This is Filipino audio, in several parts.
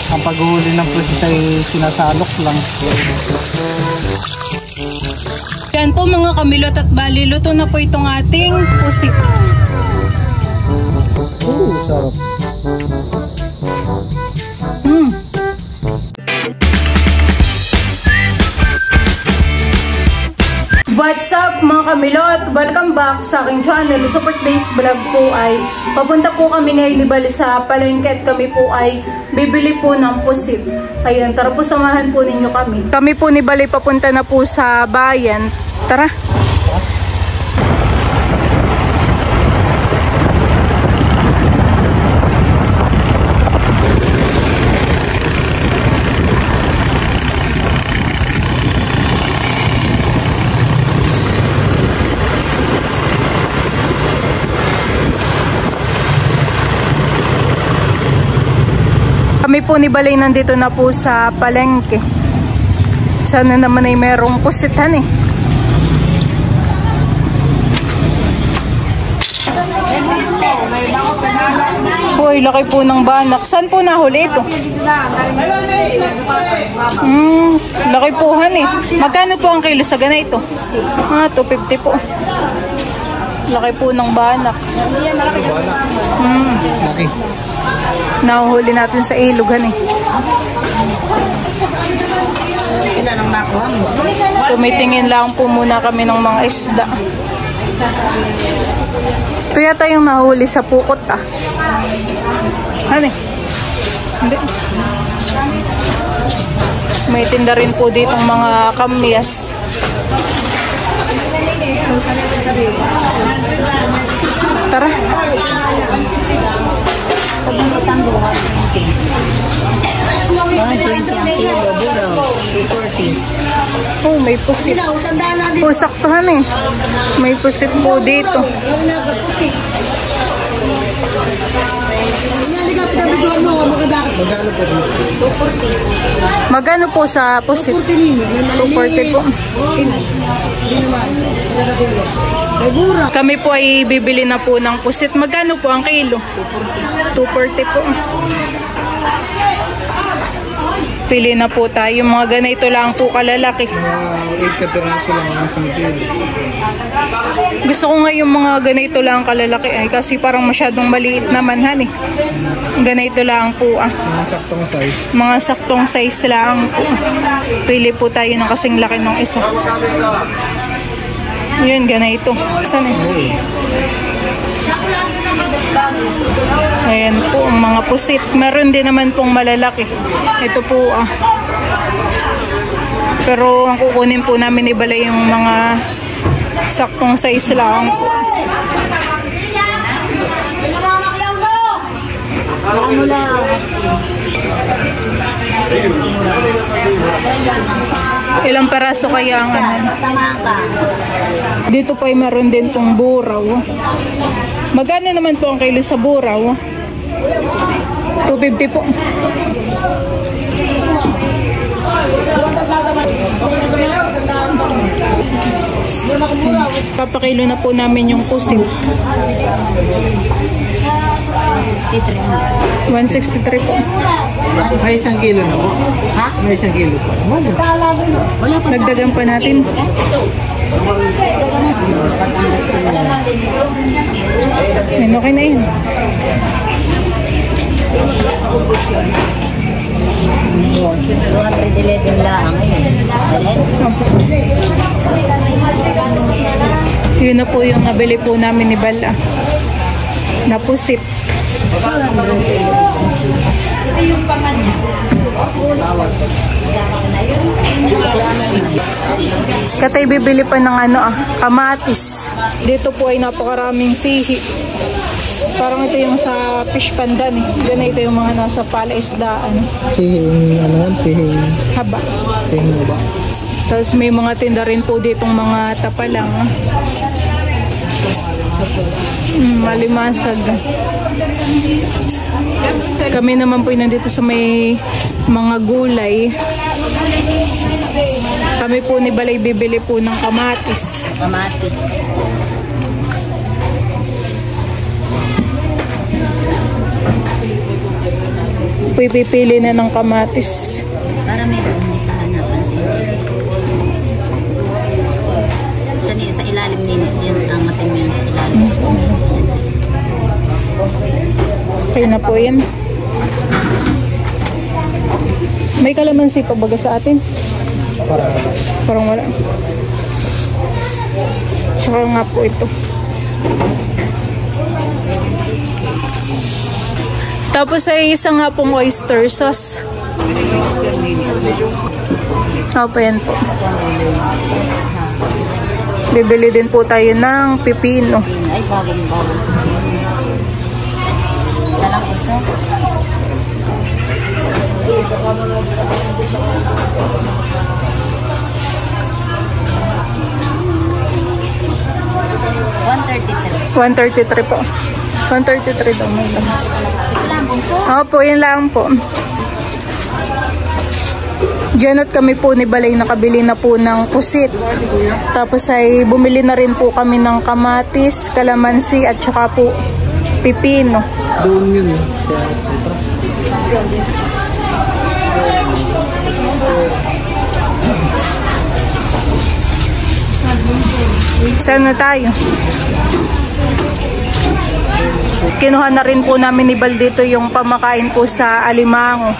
Ang paghuli ng pusit ay sinasalok lang. Yan po mga kamilot at bali, luto na po itong ating pusit. Sarap. What's up mga kamilot? Welcome back sa aking channel. Super Days Vlog po ay papunta po kami ngayon ni Bali sa palengke at kami po ay bibili po ng pusit. Ayun, tara po samahan po ninyo kami. Kami po ni Bali papunta na po sa bayan. Tara! Kami po ni Balay nandito na po sa palengke. Sana naman ay merong pusitan eh. Uy, laki po ng banak. Saan po nahuli ito? Laki po han eh. Magkano po ang kilo sa ganito? 250 po. Laki po ng banak. Laki. Nahuhuli natin sa ilugan eh. Tumitingin lang po muna kami ng mga isda. Ito yata yung nahuli sa pukot ah. Ano eh? Hindi. May tinda rin po ditong mga kamyas. Tara. Oh, may pusit. Oh, saktuhan eh. May pusit po dito. Magano po sa pusit? 240 po. Kami po ay bibili na po ng pusit. Magano po ang kilo? 240 po. Pili na po tayo. Mga ganito lang po kalalaki. 8 peraso lang ang isang kilo. Gusto ko nga yung mga ganito lang kalalaki ay kasi parang masyadong maliit naman han eh. Ganito lang po ah. Mga saktong size. Mga saktong size lang po. Pili po tayo ng kasing laki ng isa. Yun, ganito. Saan eh? Ayan po ang mga pusit. Meron din naman pong malalaki. Ito po ah. Pero ang kukunin po namin ibala yung mga saktong size lang po. Ilang peraso kaya ang ano? Dito po ay meron din pong buraw. Magkano naman po ang kilo sa buraw? 250 po. Papakilo na po namin yung pusit. 163 po. May isang kilo na po. Ha? May isang kilo po. Nagdagan pa natin. Yan, okay na yun. Yun na po yung nabili po namin ni Bala na pusit. Katay bibili pa ng ano kamatis. Dito po ay napakaraming sihi. Parang ito yung sa fish pandan eh. Ganito yung mga nasa palaisdaan. Sihing ano yan? Sihing haba. Sihing haba. Tapos may mga tinda rin po ditong mga tapalang. Malimasag. Kami naman po nandito sa may mga gulay. Kami po ni Balay bibili po ng kamatis. Kamatis. po ipipili na ng kamatis. Para may doon hanapan sa ilalim ninit yan ang matin yan sa ilalim. Okay na po yan. May kalamansi pa baga sa atin? Parang wala. Tsaka nga po ito. Tapos ay isa nga pong oyster sauce. Opo, yan po. Bibili din po tayo ng pipino. Ay, bagong-bagong. Isa lang uso. $133 po. $133 daw may labas. Ito lang bunso? Opo, yun lang po. Diyan at kami po ni Balay nakabili na po ng pusit. Tapos ay bumili na rin po kami ng kamatis, kalamansi at saka po pipino. Doon yun. Saan na tayo? Kinuha na rin po namin ni Bal dito yung pamakain po sa Alimango.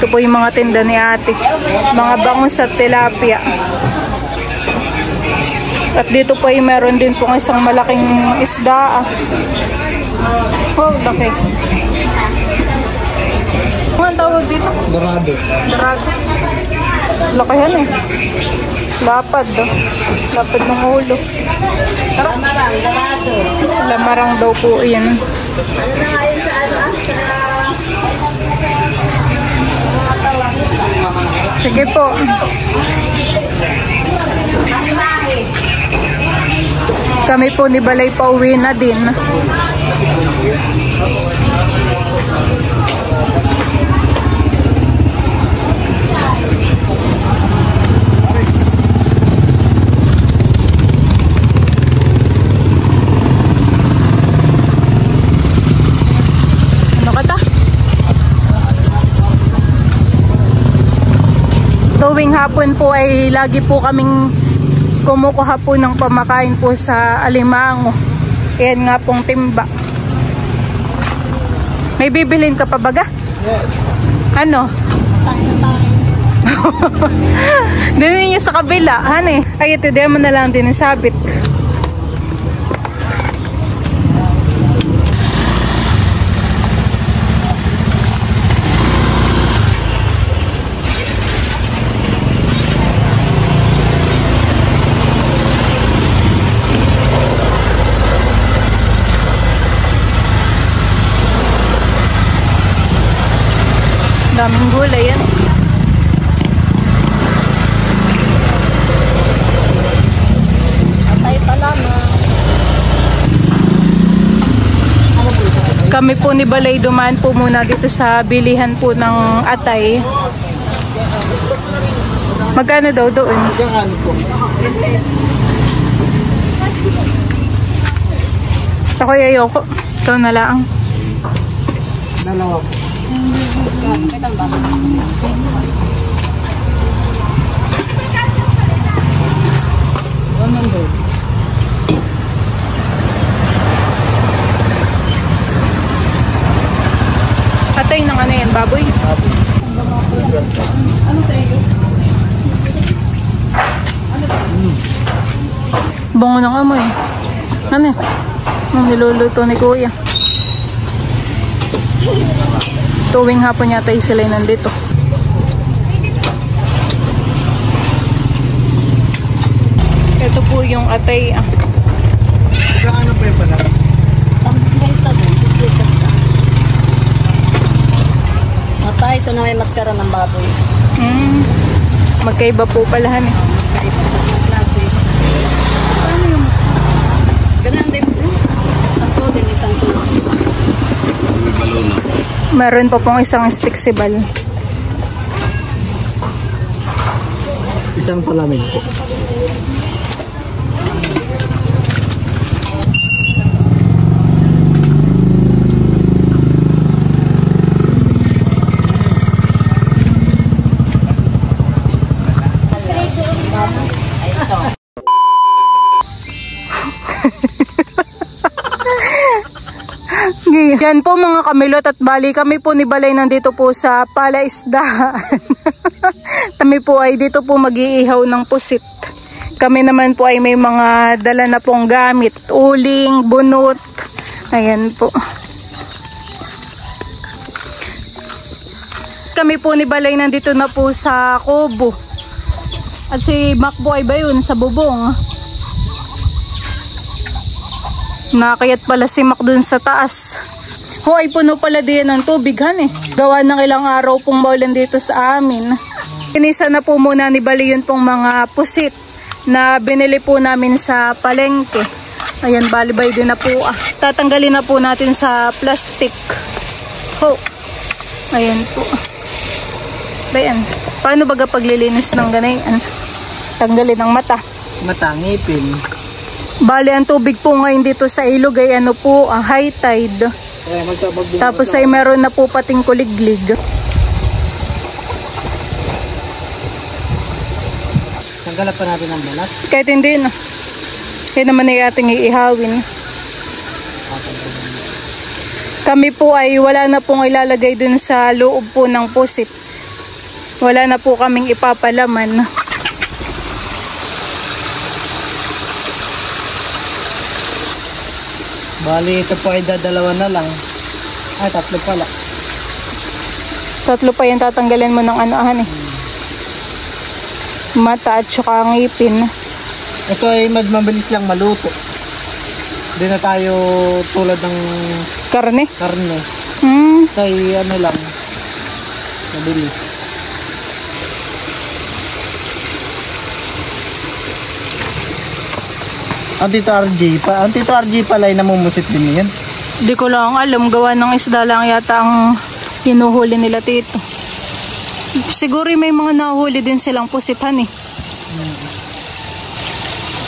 Ito po yung mga tinda ni ate. Mga bangus at tilapia. At dito po ay meron din po isang malaking isda. Oh, laki. Ano tawag dito? Dorado. Dorado. Laki yan eh. Lapad do. Lapad ng ulo. Lamarang, dorado. Lamarang daw po yan. Ano na nga yun sa Sige po. Kami po ni Balay pauwi na din. Tuwing hapon po ay lagi po kaming kumukuha po ng pamakain po sa Alimango. Yan nga pong timba. May bibilin ka pa baga? Yes. Ano? Dinin niya sa kabila. Hani? Ay, ito din mo na lang din sabit. Daming gulay yan. Atay pa lamang. Kami po ni Balay dumaan po muna dito sa bilihan po ng atay. Magkano daw doon? Magkano po? Ako'y ayoko. Ito na lang. Dalawa po. Atay ng ano yan, baboy? Ano tayo? Bango ng amoy. Ano yan? Ang niluluto ni Kuya. Tuwing hapon yata sila nandito. Ito po yung atay. Magkano pa yung pala? 10 guys na doon. Atay, ito na may maskara ng baboy. Magkaiba po palahan eh. Klase. Paano yung maskara? Ganun din po. Isang po din, isang po. Meron pa pong isang stick si Bal. Isang palamin po. Yan po mga kamilot at bali kami po ni Balay nandito po sa palaisdaan. Kami po ay dito po mag-iihaw ng pusit. Kami naman po ay may mga dala na pong gamit. Uling, bunot. Ayan po. Kami po ni Balay nandito na po sa Kubo. At si Macbo ay ba yun sa bubong. Nakayat pala si Mac dun sa taas. Ho, ay puno pala din ng tubig, han eh. Gawa ng ilang araw pong maulan dito sa amin. Inisa na po muna ni Bali yun pong mga pusit na binili po namin sa palengke. Ayan, balibay din na po. Tatanggalin na po natin sa plastic. Ho. Ayan po. Bayan. Paano baga paglilinis ng ganayan? Tanggalin ang mata. Mata, ngipin. Bali, ang tubig po ngayon dito sa ilog ay ano po, high tide. Tapos ay meron na po pating kuliglig. Tanggalan pa natin ang balat. Kahit hindi na. Kaya naman ay ating iihawin. Kami po ay wala na pong ilalagay dun sa loob po ng pusit. Wala na po kaming ipapalaman. Bali, ito po ay dadalawa na lang. Ay, tatlo pala. Tatlo pa yung tatanggalin mo ng anohan eh. Mata at saka ngipin. Ito ay mabilis lang maluto. Hindi na tayo tulad ng Karne? karne. Ito ay ano lang. Mabilis. Ang Tito RJ pala ay namumusit din yan. Di ko lang alam, gawa ng isda lang yata ang hinuhuli nila tito. Siguro may mga nahuli din silang pusitan eh.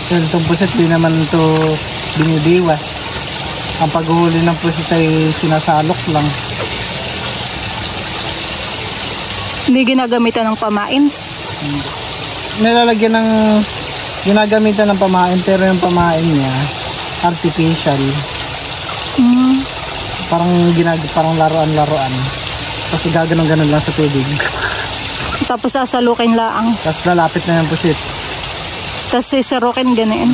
Itong pusit din naman ito binibiwas. Ang paghuli ng pusit ay sinasalok lang. Hindi ginagamitan ng pamain. Nilalagyan ng ginagamitan ng pamain, pero yung pamain niya artificial. Parang laruan-laruan. Kasi gaganon-ganon lang sa tubig. Tapos sasalukin laang. Tapos lalapit na yung pusit. Tapos sisarukin ganyan.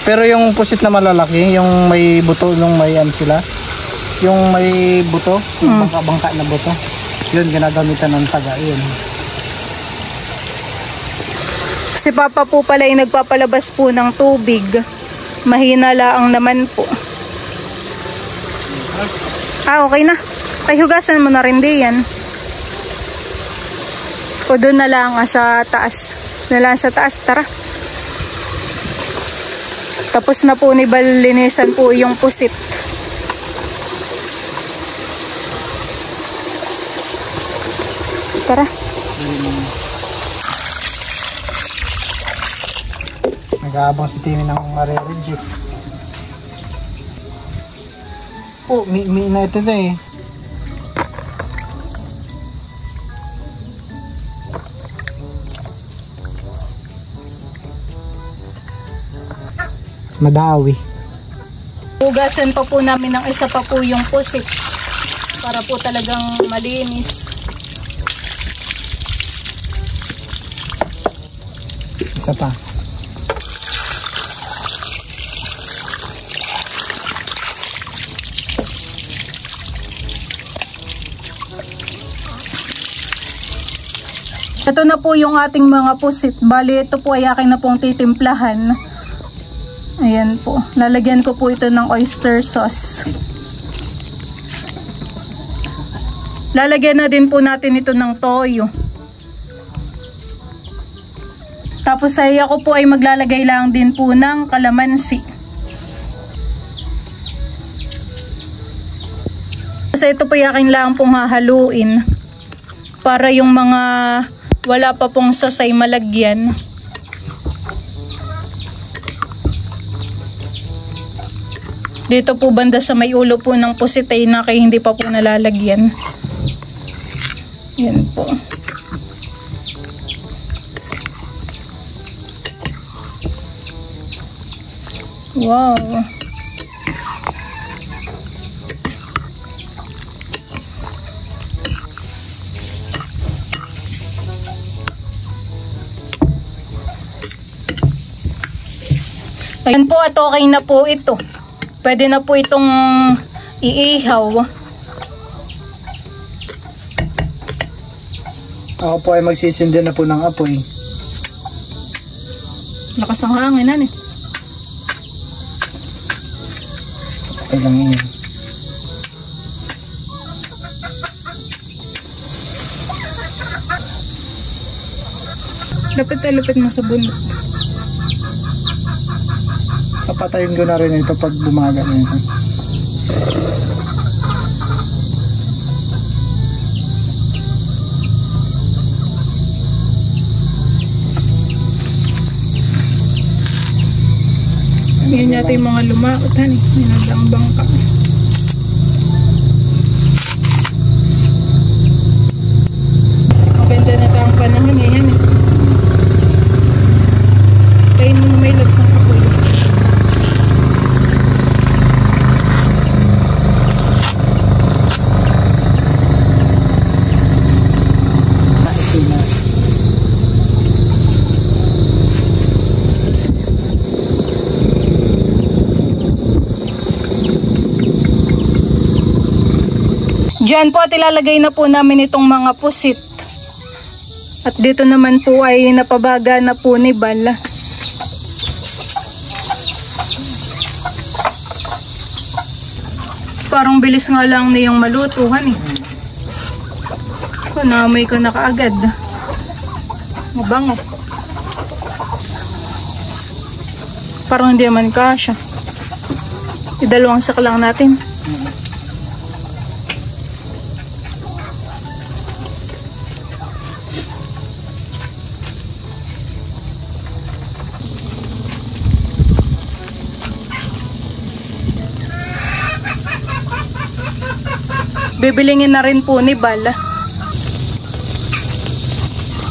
Pero yung pusit na malalaki, yung may buto, yung may sila, yung may buto, yung bangka na buto, yun ginagamitan ng taga, yun. Si Papa po pala ay nagpapalabas po ng tubig. Mahina laang naman po. Okay na. Ay, hugasan mo na rin di yan. O doon na lang sa taas. Sa taas, tara. Tapos na po ni balinisan po yung pusit. Tara. Nag-aabang si Tini ng marireject. Oh, may na ito na eh. Madawi. Hugasan pa po namin ng isa pa po yung pusit para po talagang malinis. Isa pa. Ito na po yung ating mga pusit. Bali, ito po ay akin na pong titimplahan. Ayan po. Lalagyan ko po ito ng oyster sauce. Lalagyan na din po natin ito ng toyo. Tapos ay ako po ay maglalagay lang din po ng kalamansi. Tapos ito po ay akin lang pong hahaluin. Para yung mga wala pa pong sauce ay malagyan. Dito po banda sa may ulo po ng pusit ay hindi pa po nalalagyan. Yan po. Wow. Ayan po at okay na po ito. Pwede na po itong iihaw. Ako po ay magsisindi na po ng apoy. Lakas ang hangin, eh. Okay lang yun. Lapit mo sa bunot. Papatayin ko na rin ito pag bumaga na ito. Yan yata yung mga lumakot, honey. Yan ang bangka. Maganda na tayong panahon, yan, eh. Kain mo na may lagsang kapoy. Diyan po at ilalagay na po namin itong mga pusit. At dito naman po ay napabaga na po ni Bal. Parang bilis nga lang niyang malutuhan, eh. Naamoy ko na kaagad. Mabango. Parang hindi naman kasya. Idalawang sak lang natin. Bibilingin na rin po ni Bal.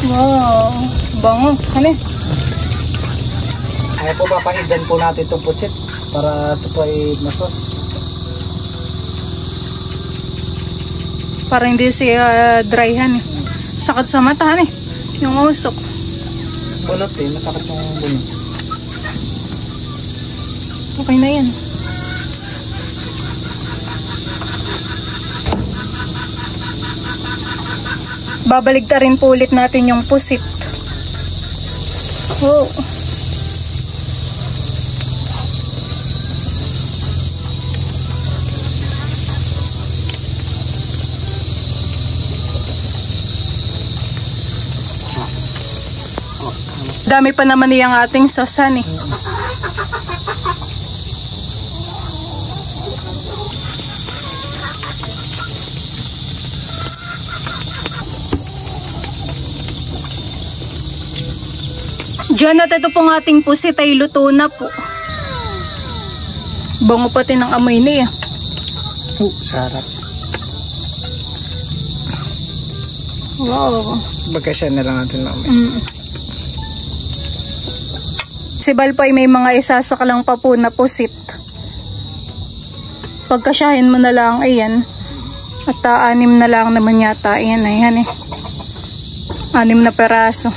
Wow, bango. Ano? Ay po, papahidan po natin itong pusit para ito po ay masos. Para hindi siya dryhan, eh. Sakit sa mata, eh. Yung usok. Bunot eh, masakit yung bunot. Okay na yan. Babaligtarin po ulit natin yung pusit. Oh. Dami pa naman niyang ating sasan, eh. Diyan at ito pong ating pusit ay luto na po. Bango pati ng amoy niya. Sarap. Wow. Bagkasya na lang natin mamaya. Si Bal pa ay may mga isasakalang pa po na pusit. Pagkasyahin mo na lang, ayan. At 6 na lang naman yata. Ayan, ayan, eh. 6 na peraso.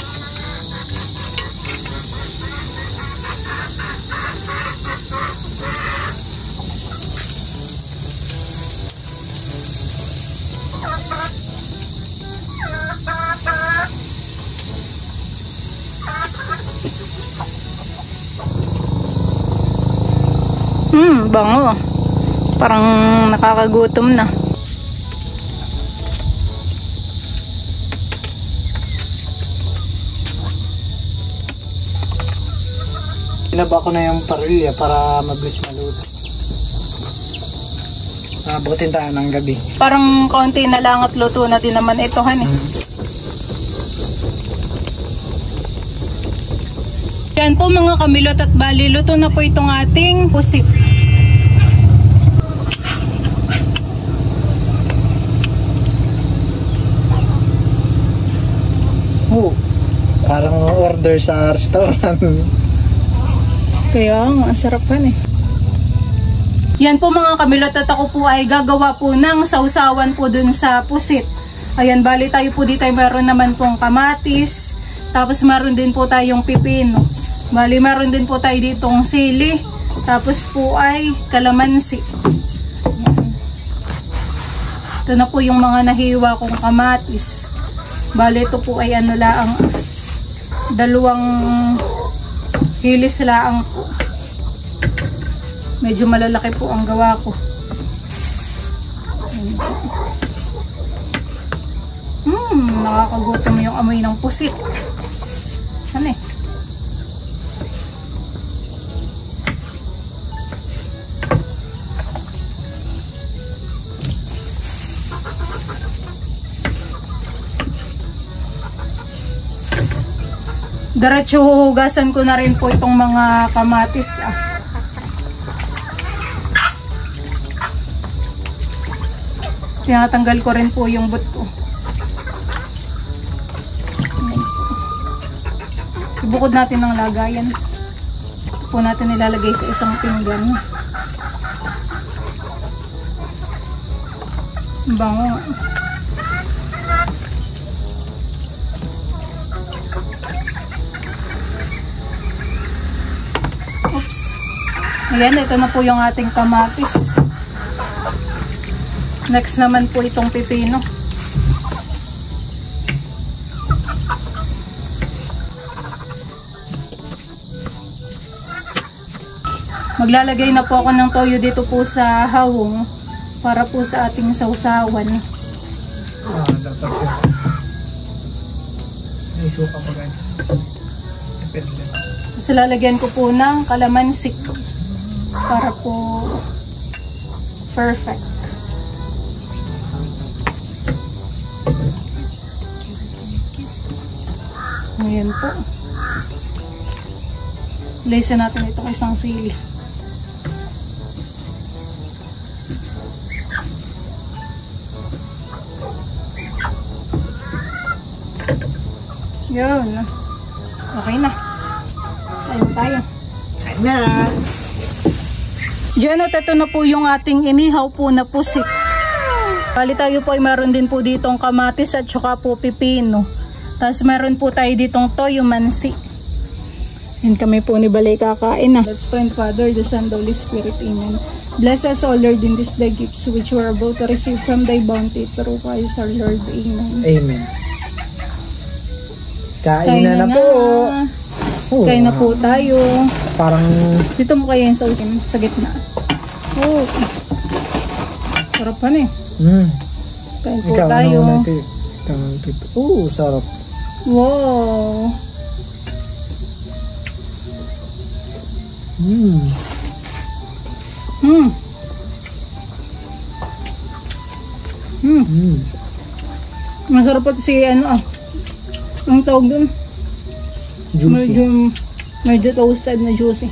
Bango. Parang nakakagutom na. Pinaba ko na yung parilya para mabilis maluto. Abutin tayo ng gabi. Parang konti na lang at luto na din naman ito, honey. Yan po mga kamilot at bali, luto na po itong ating pusit. Parang order sa restaurant. Kaya, ang sarap pa, eh. Yan po mga kamilot, at ako po ay gagawa po ng sausawan po dun sa pusit. Ayan, bali tayo po dito ay meron naman pong kamatis, tapos meron din po tayong pipino. Bali meron din po tayo ditong sili, tapos po ay kalamansi. Ayan. Ito na po yung mga nahiwa kong kamatis. Bali ito po ay ano laang, 2 hilis laang po. Medyo malalaki po ang gawa ko. Nakakagutom yung amoy ng pusit. Ano eh? Diretso huhugasan ko na rin po itong mga kamatis. Tinatanggal ko rin po yung buto. Ibukod natin ng lagayan. Po natin ilalagay sa isang pinggan. Bango. Oops. Ayan, ito na po yung ating kamatis. Next naman po itong pipino. Maglalagay na po ako ng toyo dito po sa hawong para po sa ating sausawan. Dapat siya. May suka pa guys. Depende. Tapos lalagyan ko po ng kalamansi para po perfect. Ngayon po. Lesen natin itong isang sili. Yun. Okay na. Ayun tayo. Kain na. Diyan at ito na po yung ating inihaw po na pusit. Bali tayo po ay meron din po ditong kamatis at saka po pipino. Tapos meron po tayo ditong toyo mansi. Yan kami po ni Balay kakain na. Let's pray, Father, the Son, the Holy Spirit. Amen. Bless us, O Lord, in this the gifts which we are about to receive from thy bounty through Christ our Lord. Amen. Amen. Kain na po. Oh, Kain na po tayo. Parang Dito mo kaya yung sausin sa gitna. Oh. Sarap pa na eh. Kain po ikaw tayo. Sarap. Wow. Masarap pa si ano ang tawag dun. Juicy. Medyo toasted na juicy.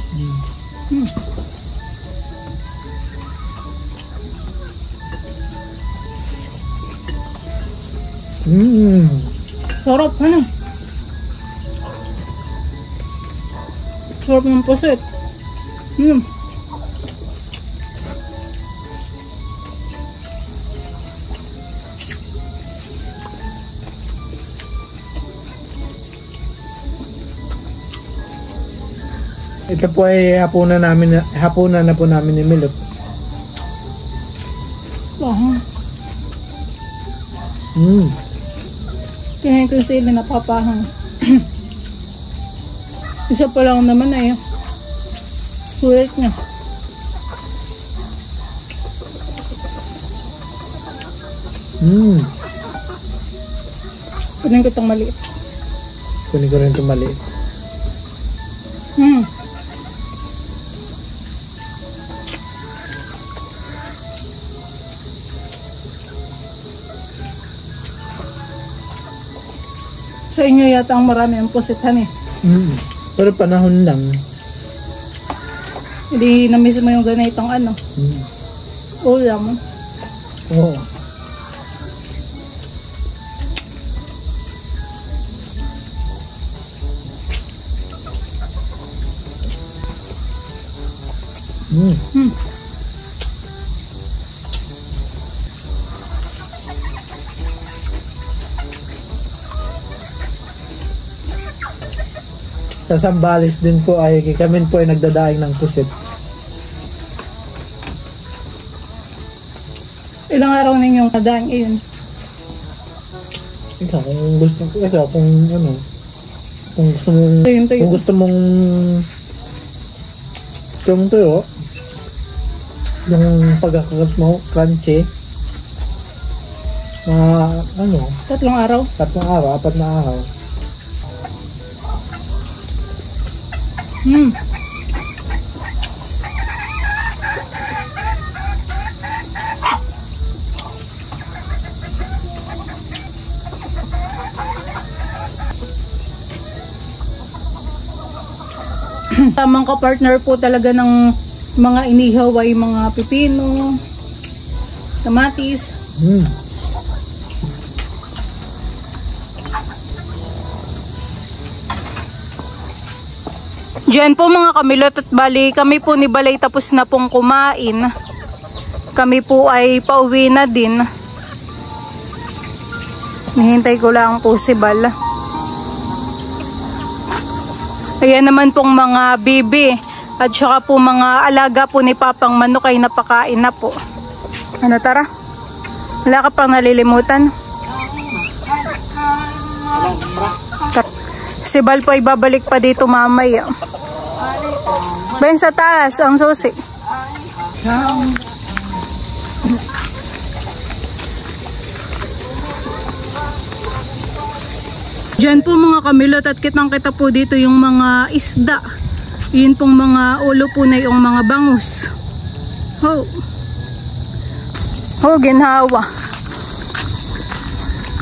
Sarap, ano? Sarap ng pusit. Ito po ay hapunan na po namin ni Milot. Kinahin ko sila napapahang. Isa pa lang naman ay sulit niya. Kunin ko itong maliit. Kunin ko rin itong maliit. Sa inyo yata ang marami ang pusitan eh. Pero panahon lang. Hindi na-miss mo yung ganitong ano. Ulam. Oo. Sa Zambales din po ay kami po ay nagdadaing ng pusit. Ilang araw ninyong kadaing iyon? Isa kung gusto kung ano, kung gusto mong Tuyo. kung gusto mong tuyo, yung pagkakagat mo crunchy, ano, 3 araw? 3 araw, 4 na araw. Tamang ka-partner po talaga ng mga inihaw ay mga pipino, kamatis. Diyan po mga kamilot at bali kami po ni Balay tapos na pong kumain. Kami po ay pauwi na din. Nihintay ko lang po si Bal. Ayan naman pong mga bibi at saka po mga alaga po ni Papang Manok ay napakain na po. Ano tara? Wala ka pang nalilimutan? Si Bal po ay babalik pa dito mamaya. Ben sa taas ang susi. Diyan po mga kamilot at kitang-kita po dito yung mga isda. Yun pong mga ulo po na yung mga bangus. Ginhawa.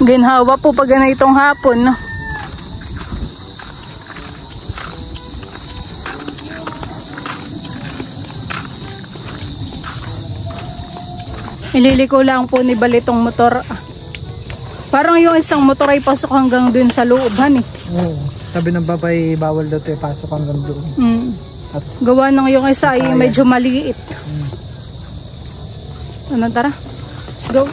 Ginhawa po pag ganitong hapon, no? Ililiko lang po ni Balitong motor. Parang yung isang motor ay pasok hanggang dun sa looban eh. Oo. Sabi ng babay, bawal daw ito pasok hanggang doon. At gawa ng yung isa ay medyo maliit. Ano tara? Let's go.